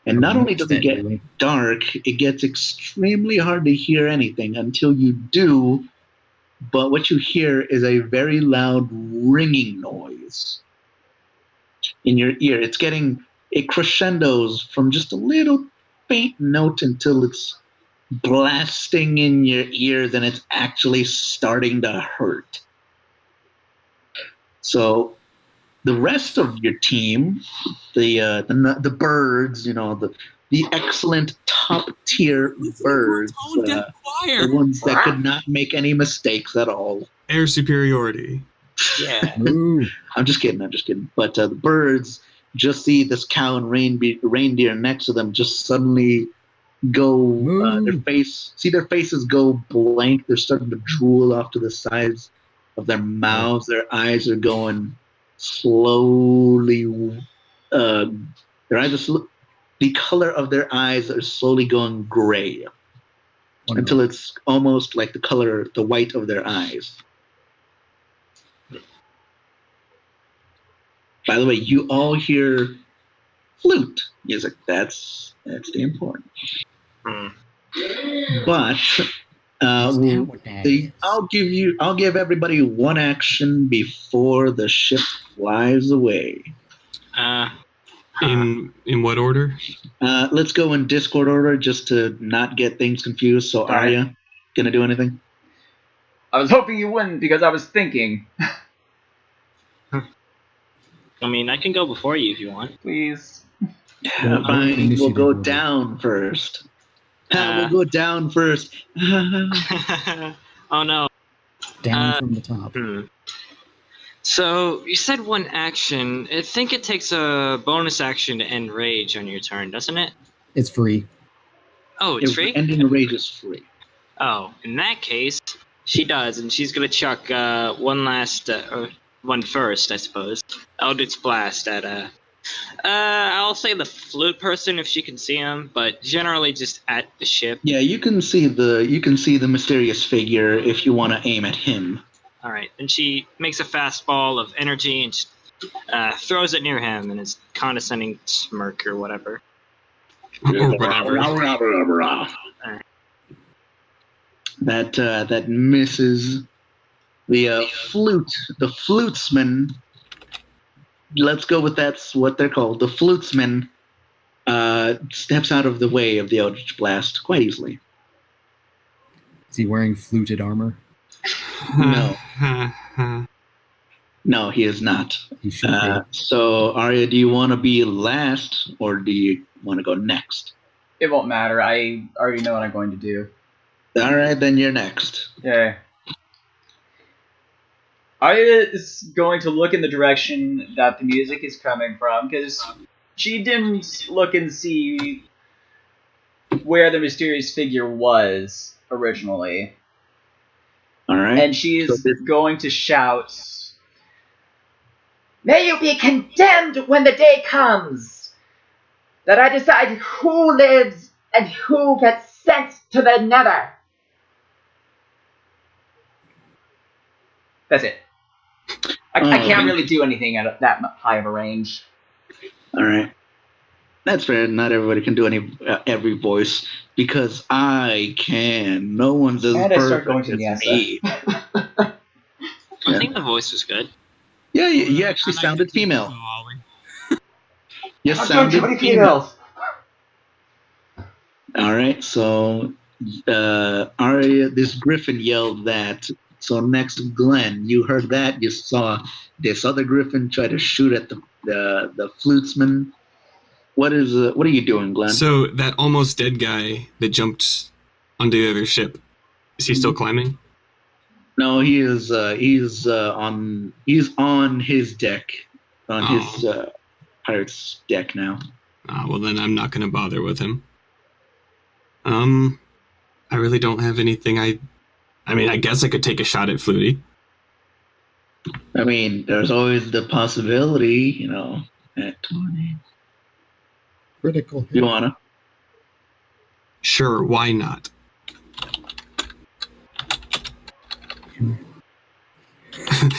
And not only does it get Steadily. dark, it gets extremely hard to hear anything until you do. But what you hear is a very loud ringing noise in your ear. It crescendos from just a little faint note until it's blasting in your ears and it's actually starting to hurt. So the rest of your team, the birds, the excellent top tier birds, Tone deaf choir. the ones that could not make any mistakes at all. Air superiority. Yeah. Ooh. I'm just kidding. But the birds just see this cow and reindeer next to them just suddenly go. Moo. Their faces go blank. They're starting to drool off to the sides of their mouths. Their eyes are going slowly. Their eyes are the color of their eyes are slowly going gray Oh, no. until it's almost like the white of their eyes. By the way, you all hear flute music. That's the important. Hmm. But Is that what that is? I'll give everybody one action before the ship flies away. In what order? Let's go in Discord order just to not get things confused. So Alright. Arya, gonna do anything? I was hoping you wouldn't because I was thinking. I mean, I can go before you if you want. Please. Well, Fine, we'll initiative go order. down first. Uh, We'll go down first. Oh no. Down from the top. So you said one action. I think it takes a bonus action to end rage on your turn, doesn't it? It's free. Oh, it's free? Ending the rage is free. Oh, in that case, she does, and she's gonna chuck one last, one first, I suppose. Eldritch Blast at I'll say the flute person if she can see him, but generally just at the ship. Yeah, you can see the mysterious figure if you want to aim at him. All right, then she makes a fastball of energy and throws it near him, and his condescending smirk or whatever. Or whatever. That misses. The flutesman. Let's go with that's what they're called. The flutesman steps out of the way of the Eldritch Blast quite easily. Is he wearing fluted armor? No. No, he is not. He should be. So, Arya, do you want to be last, or do you want to go next? It won't matter. I already know what I'm going to do. All right, then you're next. Okay. Arya is going to look in the direction that the music is coming from, because she didn't look and see where the mysterious figure was originally. All right. And she is So this- going to shout, "May you be condemned when the day comes that I decide who lives and who gets sent to the nether." That's it. I can't really do anything at that high of a range. All right. That's fair. Not everybody can do every voice because I can. No one's as And I start going perfect to as Nyasa. me. I think the voice was good. Yeah, you actually sounded female. You I'm doing sounded too many female. females. All right, so Arya, this griffin yelled that So next, Glenn, you heard that. You saw this other griffin try to shoot at the flutesman. What are you doing, Glenn? So that almost dead guy that jumped onto the other ship, is he still climbing? No, he is. He's on. He's on his deck, on his pirate's deck now. Well, then I'm not going to bother with him. I really don't have anything. I mean, I guess I could take a shot at Flutie. I mean, there's always the possibility, you know, at 20. Critical hit. You wanna? Sure, why not?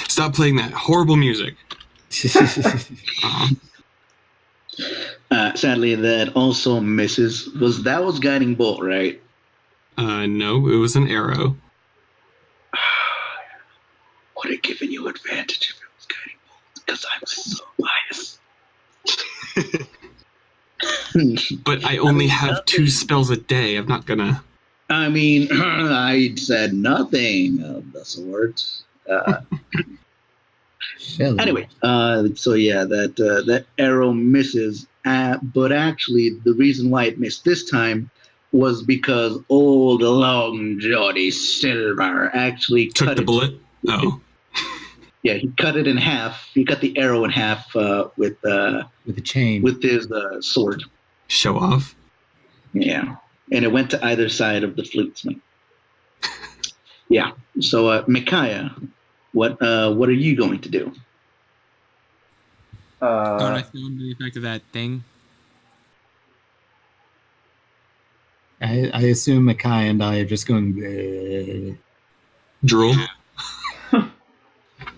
Stop playing that horrible music. Sadly, that also misses. That was guiding bolt, right? No, it was an arrow. Would have given you advantage if it was guiding bolt, because I'm so biased. But I only have 2 spells a day. I'm not gonna. I mean, I said nothing of the sort. Anyway, so yeah, that arrow misses. But actually, the reason why it missed this time was because old Long Johnny Silver actually Took the bullet? Oh. Yeah, he cut it in half. He cut the arrow in half with a chain. with his sword. Show off. Yeah, and it went to either side of the flutesman. Yeah. So, Micaiah, what are you going to do? Don't I feel under the effect of that thing? I assume Micaiah and I are just going. Bleh. Drool.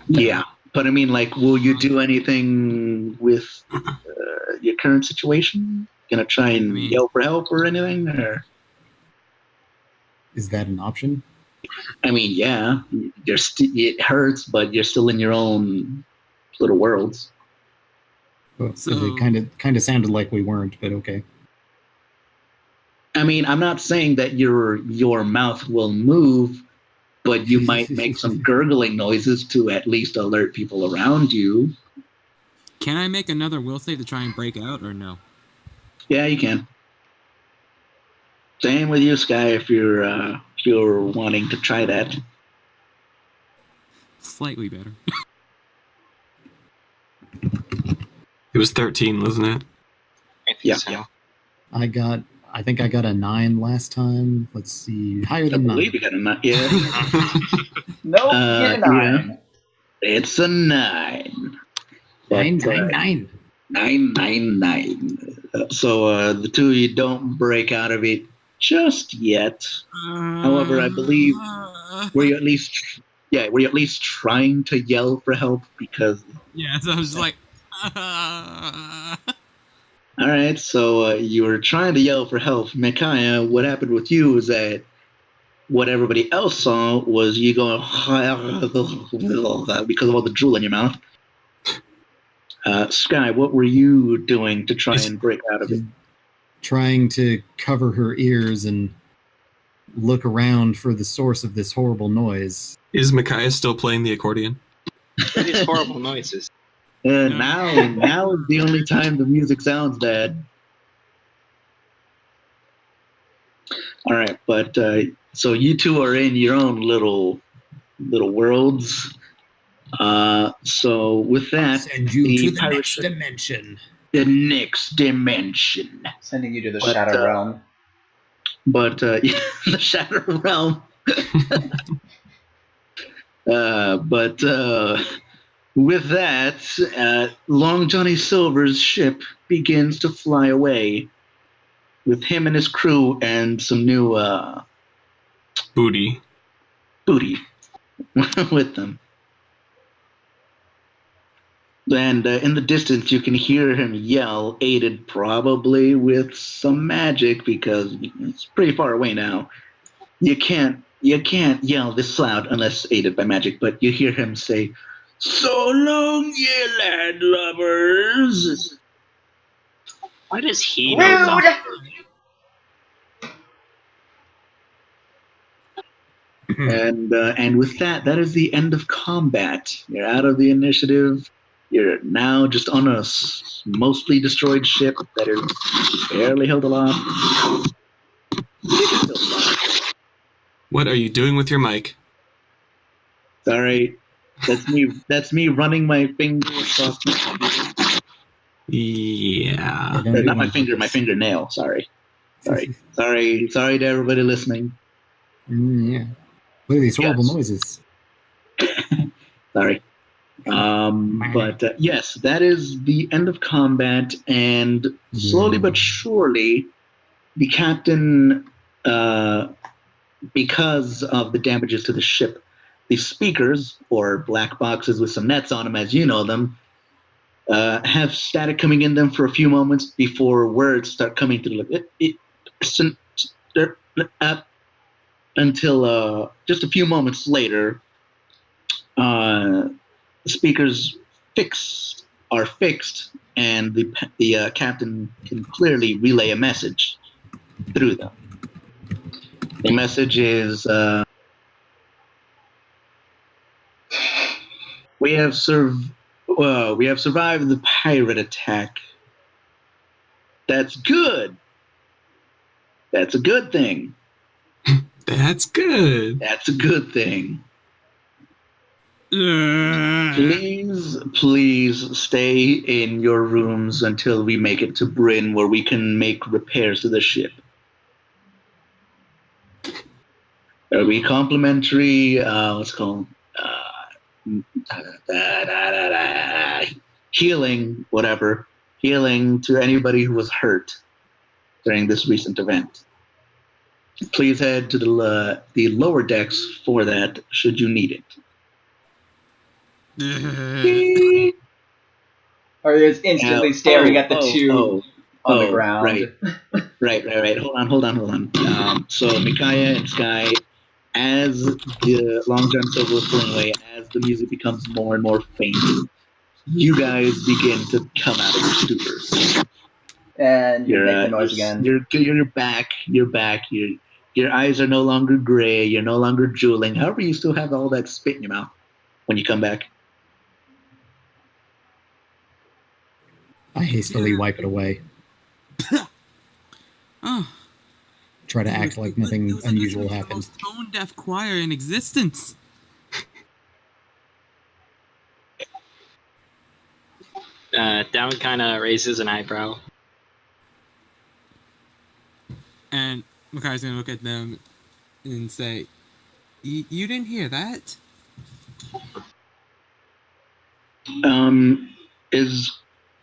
Yeah, but I mean, like, will you do anything with your current situation? Gonna try and yell for help or anything? Or Is that an option? I mean, yeah, it hurts, but you're still in your own little worlds. Well, it kind of sounded like we weren't, but okay. I mean, I'm not saying that your mouth will move, but you might make some gurgling noises to at least alert people around you. Can I make another will save to try and break out, or no? Yeah, you can. Same with you, Sky, if you're wanting to try that. Slightly better. It was 13, wasn't it? Yeah. So. I think I got a 9 last time. Let's see, higher than 9. I believe you got a 9. Yeah. Nope, get a 9. Yeah. It's a 9. 9, 9, 9. 9, 9, 9. So the two of you don't break out of it just yet. However, I believe were you at least trying to yell for help? Because yeah, so I was like, all right, so you were trying to yell for help. Micaiah, what happened with you is that what everybody else saw was you going because of all the drool in your mouth. Sky, what were you doing to try and break out of it? Trying to cover her ears and look around for the source of this horrible noise. Is Micaiah still playing the accordion? These horrible noises. Now is the only time the music sounds bad. All right, but so you two are in your own little worlds. So with that, Send you to the next dimension. The next dimension. Sending you to the Shadow Realm. But the Shadow Realm. With that, Long Johnny Silver's ship begins to fly away with him and his crew and some new booty with them. And in the distance, you can hear him yell, aided probably with some magic because it's pretty far away now. You can't yell this loud unless aided by magic, but you hear him say, "So long, ye landlubbers." Why does he know? And with that, that is the end of combat. You're out of the initiative. You're now just on a mostly destroyed ship that is barely held aloft. You can still fly. What are you doing with your mic? Sorry, that's me. That's me running my finger across my Yeah. Don't do not my one. finger, my fingernail. Sorry to everybody listening. Yeah. Look at these horrible Yes. noises. Sorry. But yes, that is the end of combat, and slowly but surely, the captain, because of the damages to the ship, the speakers, or black boxes with some nets on them, as you know them, have static coming in them for a few moments before words start coming through, until just a few moments later, the speakers are fixed, and the captain can clearly relay a message through them. The message is, we have survived the pirate attack. That's good. That's a good thing. That's good. That's a good thing. Please stay in your rooms until we make it to Bryn, where we can make repairs to the ship. There'll be complimentary, what's it called? Healing, whatever. Healing to anybody who was hurt during this recent event. Please head to the lower decks for that, should you need it. Or is instantly staring at the two on the ground. Right. Hold on. So Micaiah and Sky, as the Long John Silver was pulling away, as the music becomes more and more faint, you guys begin to come out of your stupors. And you make the noise again. You're back. You're back. Your eyes are no longer gray. You're no longer drooling. However, you still have all that spit in your mouth when you come back. I hastily wipe it away. Oh, Try to act like nothing unusual happened. The most tone-deaf choir in existence. Down kind of raises an eyebrow. And Makai's gonna look at them and say, "You didn't hear that?"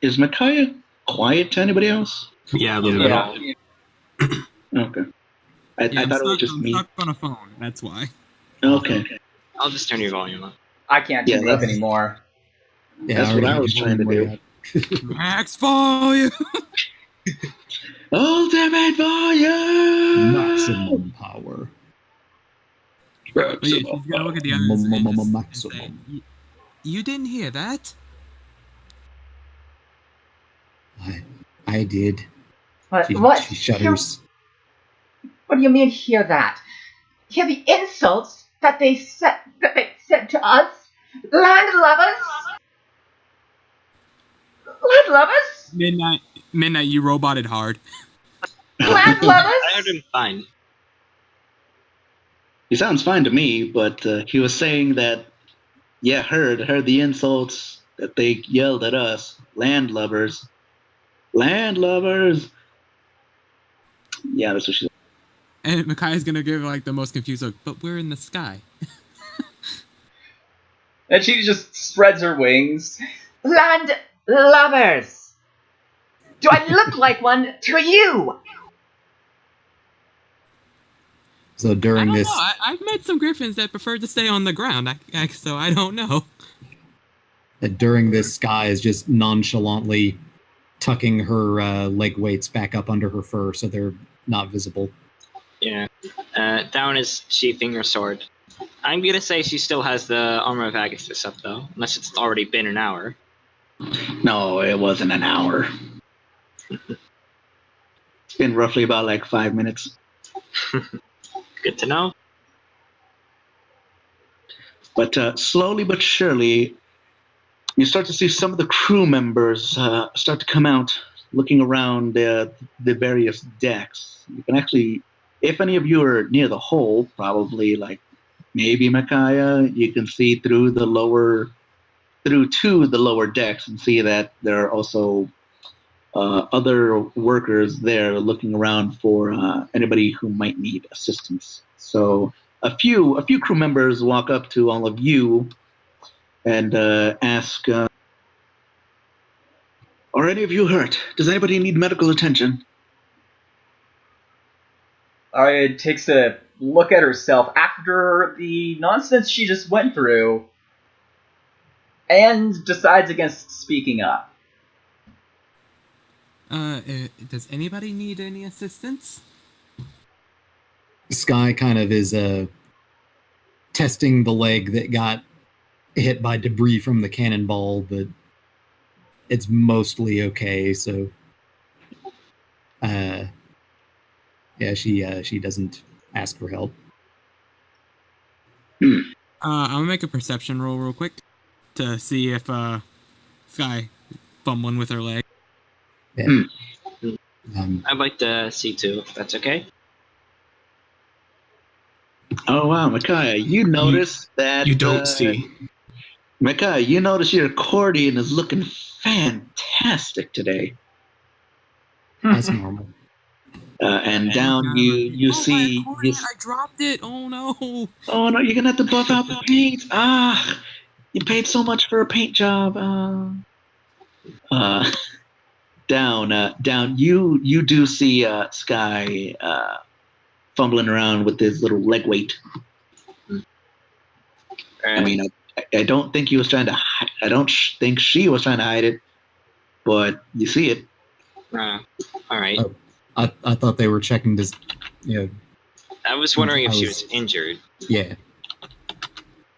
Is Micaiah quiet to anybody else? Yeah, a little bit. Yeah. Okay. I thought it was just me. I'm stuck on a phone. That's why. Okay. I'll just turn your volume up. I can't turn it up anymore. Yeah, That's what I was trying to do. Max volume. Ultimate volume. Maximum power. But yeah, she's gonna look at the others and Maximum. say, "You didn't hear that?" I did. What? She shudders. What do you mean hear that? Hear the insults that they said to us? Landlubbers? Landlubbers? Midnight, you roboted hard. Landlubbers? I heard him fine. He sounds fine to me, but he was saying that, yeah, heard the insults that they yelled at us. Landlubbers. Landlubbers. Yeah, that's what she said. And Makai's gonna give like the most confused look, but we're in the sky. And she just spreads her wings. Landlubbers! Do I look like one to you? So during I don't this, know. I've met some griffins that prefer to stay on the ground, so I don't know. during this, Sky is just nonchalantly tucking her leg weights back up under her fur so they're not visible. Yeah. Down is sheathing her sword. I'm gonna say she still has the armor of Agathis up, though. Unless it's already been an hour. No, it wasn't an hour. It's been roughly about like 5 minutes. Good to know. But slowly but surely, you start to see some of the crew members start to come out, looking around the various decks. You can actually, if any of you are near the hole, probably like maybe Micaiah, you can see through to the lower decks and see that there are also other workers there looking around for anybody who might need assistance. So a few crew members walk up to all of you and ask, "Are any of you hurt? Does anybody need medical attention?" Arya takes a look at herself after the nonsense she just went through and decides against speaking up. Does anybody need any assistance? Sky kind of is testing the leg that got hit by debris from the cannonball, but it's mostly okay. So, yeah, she doesn't ask for help. I'm gonna make a perception roll real quick to see if Sky fumbling with her leg. Yeah. I'd like to see too, if that's okay. Oh wow, Micaiah, you notice that You don't see. Micaiah, you notice your accordion is looking fantastic today. That's normal. And down you see you. I dropped it. Oh no! Oh no, you're gonna have to buff out the paint. You paid so much for a paint job. Down. You do see Sky fumbling around with his little leg weight. I mean, I don't think he was trying to. I don't think she was trying to hide it, but you see it. All right. Oh, I thought they were checking this. I was wondering if she was injured. Yeah.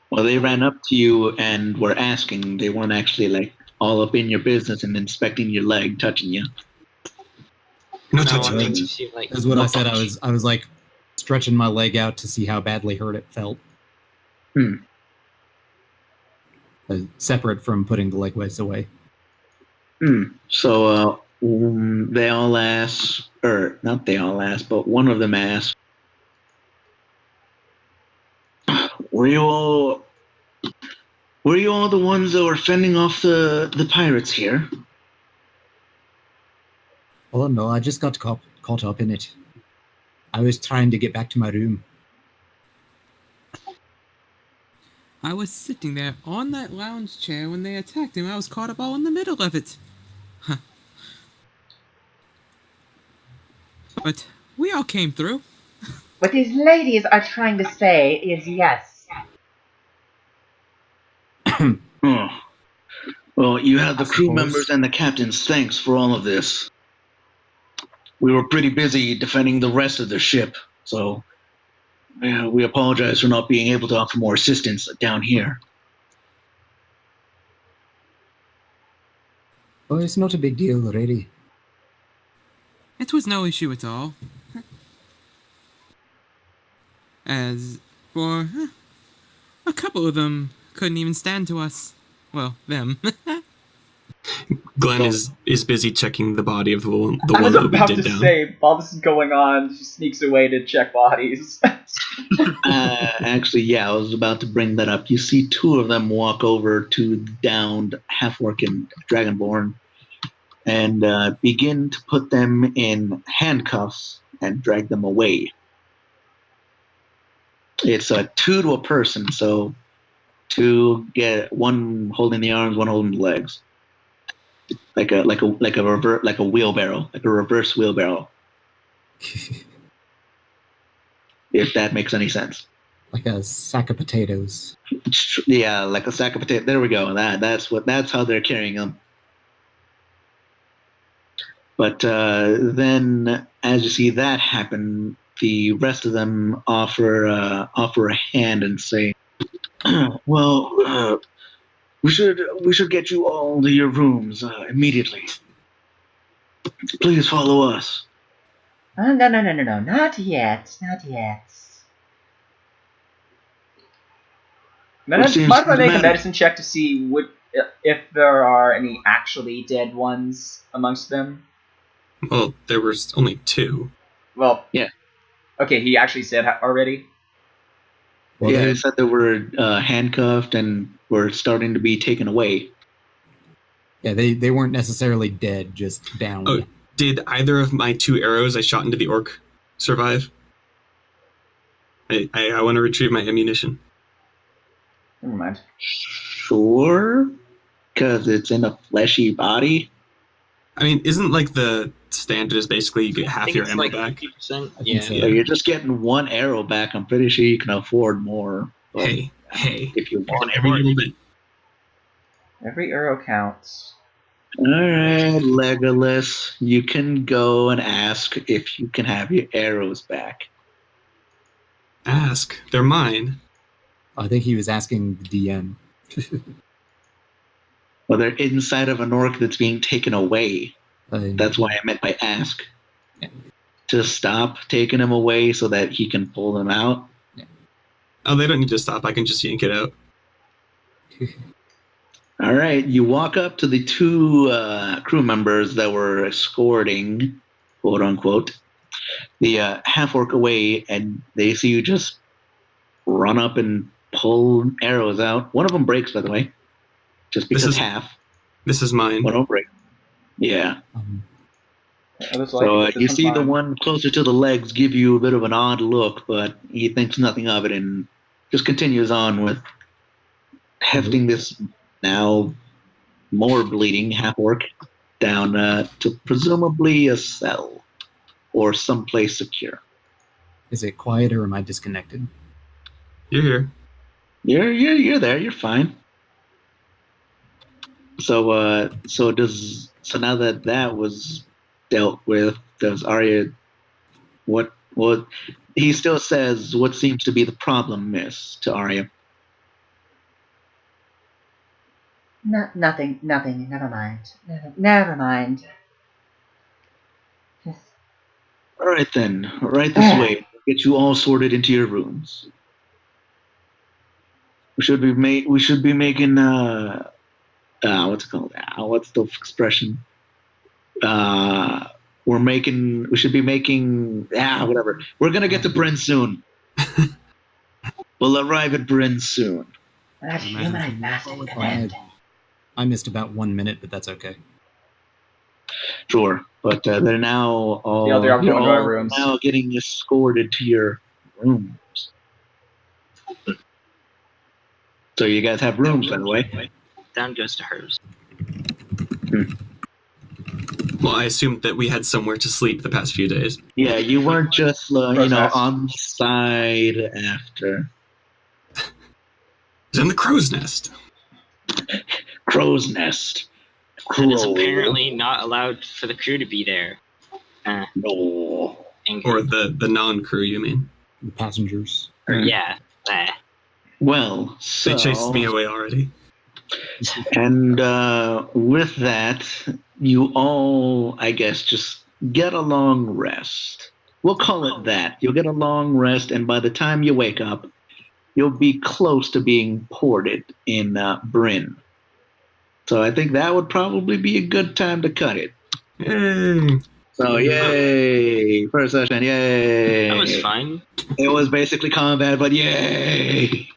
Well, they ran up to you and were asking. They weren't actually like all up in your business and inspecting your leg, touching you. No I touching. wondered if she, like, That's what I said. I was like stretching my leg out to see how badly hurt it felt. Separate from putting the leg weights away. So they all asked, or not they all asked, but one of them asked, Were you all the ones that were fending off the pirates here? Oh no, I just got caught up in it. I was trying to get back to my room. I was sitting there on that lounge chair when they attacked him. I was caught up all in the middle of it. Huh. But we all came through. What these ladies are trying to say is yes. Oh. Well, you have the I crew suppose. members and the captain's thanks for all of this. We were pretty busy defending the rest of the ship, so we apologize for not being able to offer more assistance down here. Oh, it's not a big deal, really. It was no issue at all. As for a couple of them couldn't even stand to us. Well, them. Glenn is busy checking the body of the I one was that we about did to down. say, while this is going on, she sneaks away to check bodies. Actually, yeah, I was about to bring that up. You see two of them walk over to the downed half-orc and dragonborn and begin to put them in handcuffs and drag them away. It's two to a person, so two get one holding the arms, one holding the legs, like a wheelbarrow, like a reverse wheelbarrow. If that makes any sense. Like a sack of potatoes. Yeah, like a sack of potatoes. There we go. That's how they're carrying them. But then, as you see that happen, the rest of them offer a hand and say, "Well, we should get you all to your rooms immediately. Please follow us." No, not yet. Mind seems if I to make a matter? medicine check to see if there are any actually dead ones amongst them? Well, there was only 2. Well, Yeah. Okay, he actually said already. Well, yeah, they, I said they were handcuffed and were starting to be taken away. they weren't necessarily dead, just down. Oh, did either of my 2 arrows I shot into the orc survive? I want to retrieve my ammunition. Never mind. Sure, because it's in a fleshy body. I mean, isn't like the standard is basically you get I half think your it's ammo like back? 50%. I think Yeah. so. So you're just getting 1 arrow back. I'm pretty sure you can afford more. But Hey, if you want every it. little bit. Every arrow counts. All right, Legolas, you can go and ask if you can have your arrows back. Ask, they're mine. I think he was asking the DM. Well, they're inside of an orc that's being taken away. That's why I meant by ask. Yeah. To stop taking him away so that he can pull them out. Oh, they don't need to stop. I can just yank it out. All right, you walk up to the 2 crew members that were escorting, quote unquote, the half orc away, and they see you just run up and pull arrows out. One of them breaks, by the way, just because is- half. This is mine. One of them breaks. Yeah. So You see the one closer to the legs give you a bit of an odd look, but he thinks nothing of it and just continues on with hefting this now more bleeding half orc down to presumably a cell or someplace secure. Is it quiet or am I disconnected? You're here. You're there. You're fine. So now that that was dealt with, does Arya what he still says what seems to be the problem, miss, to Arya. Nothing. Never mind. Never mind. Just All right then, right this way. Get you all sorted into your rooms. We should be making what's it called? What's the expression? We should be making whatever. We're gonna get to Bryn soon. We'll arrive at Bryn soon. that human bastard command. I missed about 1 minute, but that's okay. Sure, but they're now all, Yeah, they're all you're going to our all rooms. now getting escorted to your rooms. So you guys have rooms, by the way. Down goes to hers. Well, I assumed that we had somewhere to sleep the past few days. Yeah, you weren't just nest. on the side after. It's in the crow's nest. Crow's nest. And it's Crow. apparently not allowed for the crew to be there. No. Or the non-crew, you mean? The passengers. Yeah. Well, so They chased me away already. and with that, you all, I guess, just get a long rest. We'll call it that. You'll get a long rest, and by the time you wake up, you'll be close to being ported in Bryn. So I think that would probably be a good time to cut it. Yay! So yay! First session, yay! That was fun. It was basically combat, but yay!